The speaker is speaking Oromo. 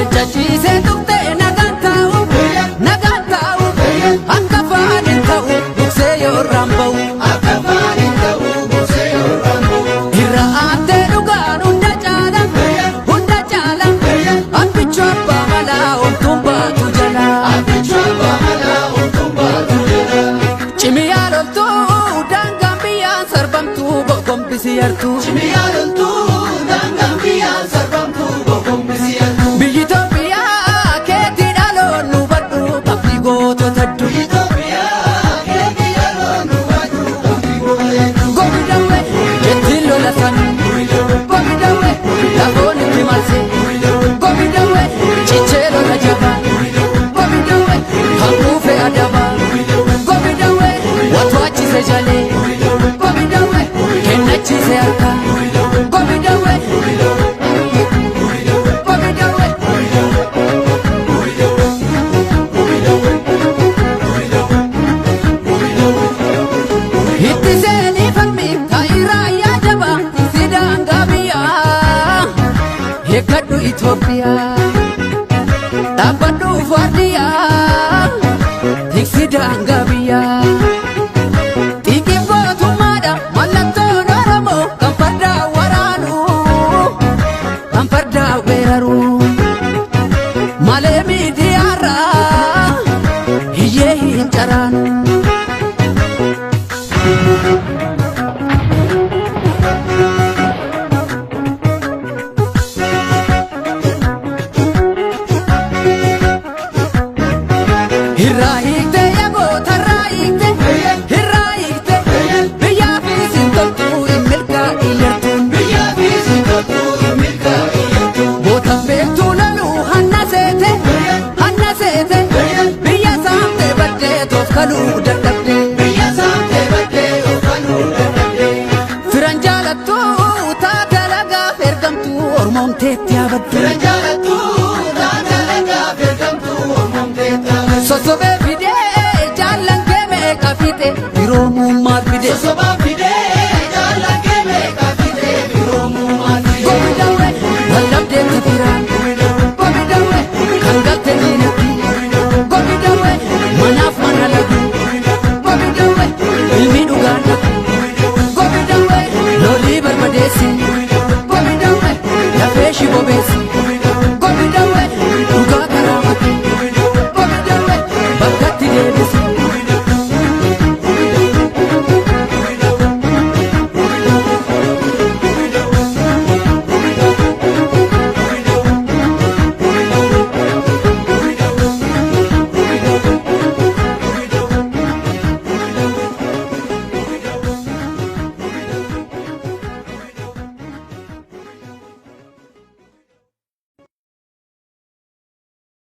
Jajise tukte nagantau Akafani tau Bukse yo rambau Akafani tau Bukse yo rambau Hira ate dugan Hunda chala Ampichwa pamala Untumba tujala Ampichwa pamala Untumba tujala Chimiyarol tu Dangambiyan sarbam tu Bokom bisiyartu Chimiyarol tu Dangambiyan sarbam tu Bokom bisiyartu Biyitopia Keti dalo nubadu Kapli goto taddu Biyitopia Keti dalo nubadu Kapli goto taddu Gobidawe Jetilo lasani Gobidawe Lagoni timase Gobidawe Chichelo rajaba Gobidawe Hangufe adaba Gobidawe Watwachi sejale Gobidawe Kenachi seaka Gobidawe Hittiseni falmi kaira ya jaba Sidanga biya Hekadu Ethiopia Tabadu Fadia Sidanga biya Tikibotu mada Malato noramo Kampada waranu Kampada weraru Malemi diara Hiye hinjaranu Hirraikte yago tarraikte Hirraikte Biya fiisin toltu imilka iyartun Biya fiisin toltu imilka iyartun Boota beektu lalu hanna seete Biya saamte badde tofkalu dadhabde Biya saamte badde tofkalu dadhabde Firan jaalattu taata lagaaf ergamtu ormoomteetti abaddu Firan jaalattu taata lagaaf ergamtu ormoomteetti abaddu Sosobee fide jaallan kee meeqa fide Biroo mummaat fide